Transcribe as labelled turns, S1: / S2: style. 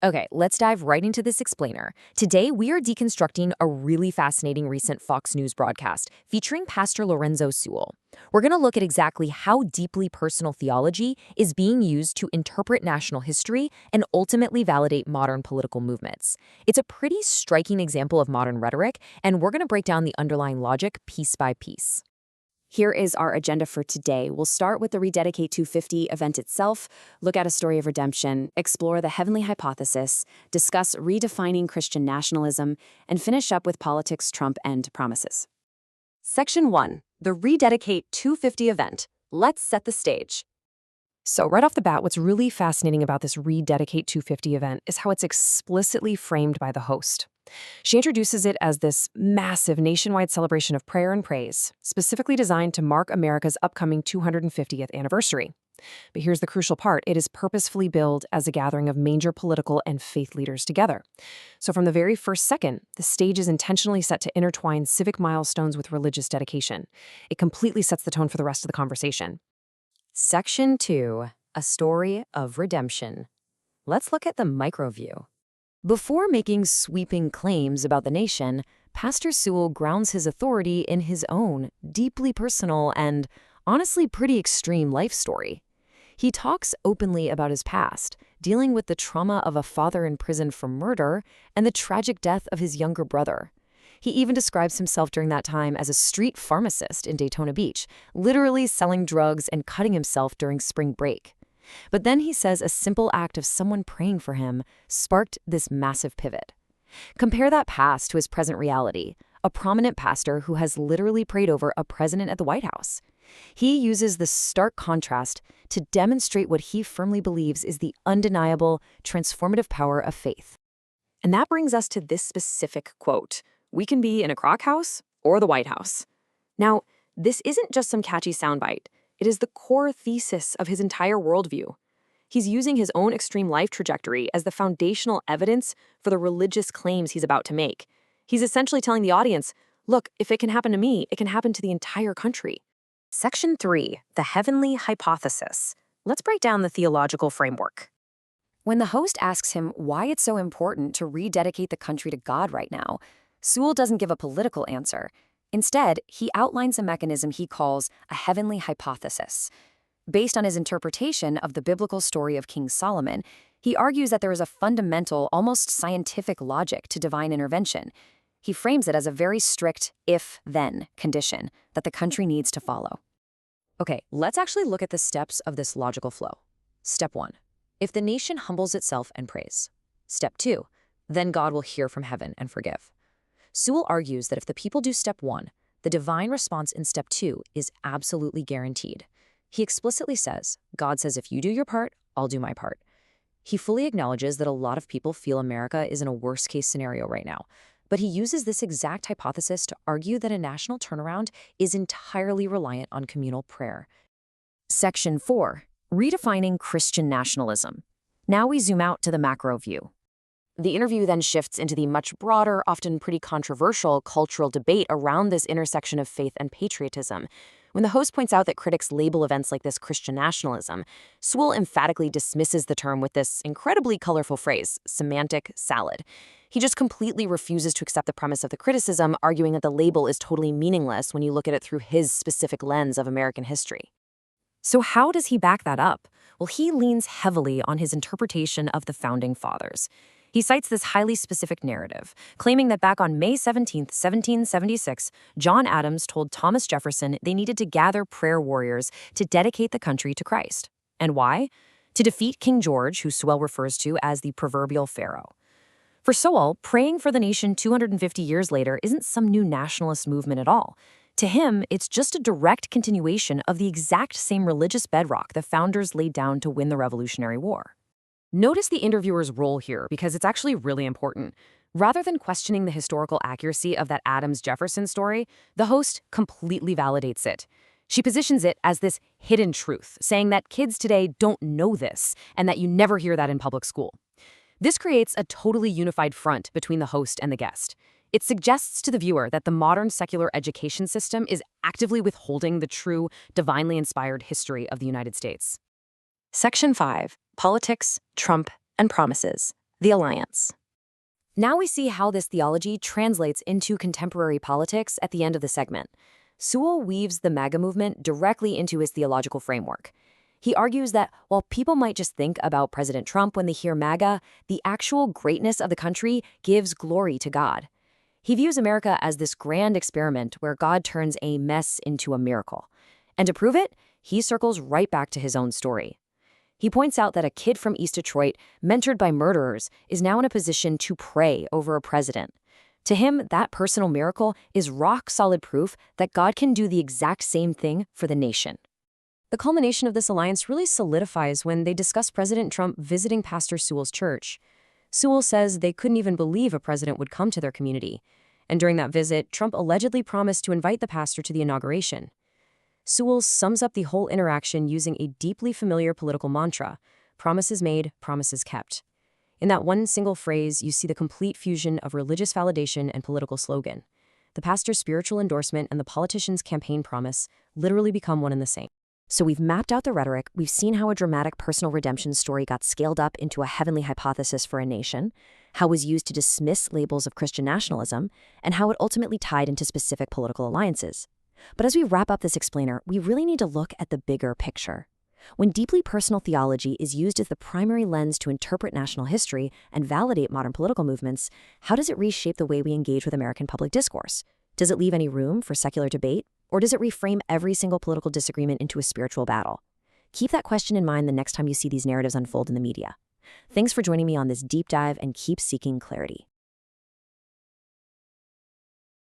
S1: Okay, let's dive right into this explainer. Today, we are deconstructing a really fascinating recent Fox News broadcast featuring Pastor Lorenzo Sewall. We're going to look at exactly how deeply personal theology is being used to interpret national history and ultimately validate modern political movements. It's a pretty striking example of modern rhetoric, and we're going to break down the underlying logic piece by piece. Here is our agenda for today. We'll start with the Rededicate 250 event itself, look at a story of redemption, explore the heavenly hypothesis, discuss redefining Christian nationalism, and finish up with politics, Trump, and promises. Section 1. The Rededicate 250 event. Let's set the stage. So right off the bat, what's really fascinating about this Rededicate 250 event is how it's explicitly framed by the host. She introduces it as this massive nationwide celebration of prayer and praise, specifically designed to mark America's upcoming 250th anniversary. But here's the crucial part. It is purposefully billed as a gathering of major political and faith leaders together. So from the very first second, the stage is intentionally set to intertwine civic milestones with religious dedication. It completely sets the tone for the rest of the conversation. Section 2. A story of redemption. Let's look at the micro view. Before making sweeping claims about the nation, Pastor Sewall grounds his authority in his own, deeply personal and, honestly, pretty extreme life story. He talks openly about his past, dealing with the trauma of a father in prison for murder and the tragic death of his younger brother. He even describes himself during that time as a street pharmacist in Daytona Beach, literally selling drugs and cutting himself during spring break. But then he says a simple act of someone praying for him sparked this massive pivot. Compare that past to his present reality, a prominent pastor who has literally prayed over a president at the White House. He uses this stark contrast to demonstrate what he firmly believes is the undeniable, transformative power of faith. And that brings us to this specific quote: "We can be in a crock house or the White House." Now, this isn't just some catchy soundbite. It is the core thesis of his entire worldview. He's using his own extreme life trajectory as the foundational evidence for the religious claims he's about to make. He's essentially telling the audience, look, if it can happen to me, it can happen to the entire country. Section 3. The heavenly hypothesis. Let's break down the theological framework. When the host asks him why it's so important to rededicate the country to God right now, Sewall doesn't give a political answer. Instead, he outlines a mechanism he calls a heavenly hypothesis. Based on his interpretation of the biblical story of King Solomon, he argues that there is a fundamental, almost scientific logic to divine intervention. He frames it as a very strict if-then condition that the country needs to follow. Okay, let's actually look at the steps of this logical flow. Step 1. If the nation humbles itself and prays. Step 2. Then God will hear from heaven and forgive. Sewall argues that if the people do step 1, the divine response in step 2 is absolutely guaranteed. He explicitly says, God says if you do your part, I'll do my part. He fully acknowledges that a lot of people feel America is in a worst-case scenario right now, but he uses this exact hypothesis to argue that a national turnaround is entirely reliant on communal prayer. Section 4. Redefining Christian nationalism. Now we zoom out to the macro view. The interview then shifts into the much broader, often pretty controversial cultural debate around this intersection of faith and patriotism. When the host points out that critics label events like this Christian nationalism, Sewall emphatically dismisses the term with this incredibly colorful phrase, semantic salad. He just completely refuses to accept the premise of the criticism, arguing that the label is totally meaningless when you look at it through his specific lens of American history. So how does he back that up? Well, he leans heavily on his interpretation of the Founding Fathers. He cites this highly specific narrative, claiming that back on May 17, 1776, John Adams told Thomas Jefferson they needed to gather prayer warriors to dedicate the country to Christ. And why? To defeat King George, who Sewall refers to as the proverbial pharaoh. For Sewall, praying for the nation 250 years later isn't some new nationalist movement at all. To him, it's just a direct continuation of the exact same religious bedrock the founders laid down to win the Revolutionary War. Notice the interviewer's role here because it's actually really important. Rather than questioning the historical accuracy of that Adams-Jefferson story, the host completely validates it. She positions it as this hidden truth, saying that kids today don't know this and that you never hear that in public school. This creates a totally unified front between the host and the guest. It suggests to the viewer that the modern secular education system is actively withholding the true, divinely inspired history of the United States. Section 5. Politics, Trump, and Promises. The alliance. Now we see how this theology translates into contemporary politics at the end of the segment. Sewall weaves the MAGA movement directly into his theological framework. He argues that while people might just think about President Trump when they hear MAGA, the actual greatness of the country gives glory to God. He views America as this grand experiment where God turns a mess into a miracle. And to prove it, he circles right back to his own story. He points out that a kid from East Detroit, mentored by murderers, is now in a position to pray over a president. To him, that personal miracle is rock-solid proof that God can do the exact same thing for the nation. The culmination of this alliance really solidifies when they discuss President Trump visiting Pastor Sewall's church. Sewall says they couldn't even believe a president would come to their community. And during that visit, Trump allegedly promised to invite the pastor to the inauguration. Sewall sums up the whole interaction using a deeply familiar political mantra: promises made, promises kept. In that one single phrase, you see the complete fusion of religious validation and political slogan. The pastor's spiritual endorsement and the politician's campaign promise literally become one and the same. So we've mapped out the rhetoric, we've seen how a dramatic personal redemption story got scaled up into a heavenly hypothesis for a nation, how it was used to dismiss labels of Christian nationalism, and how it ultimately tied into specific political alliances. But as we wrap up this explainer, we really need to look at the bigger picture. When deeply personal theology is used as the primary lens to interpret national history and validate modern political movements, how does it reshape the way we engage with American public discourse? Does it leave any room for secular debate? Or does it reframe every single political disagreement into a spiritual battle? Keep that question in mind the next time you see these narratives unfold in the media. Thanks for joining me on this deep dive, and keep seeking clarity.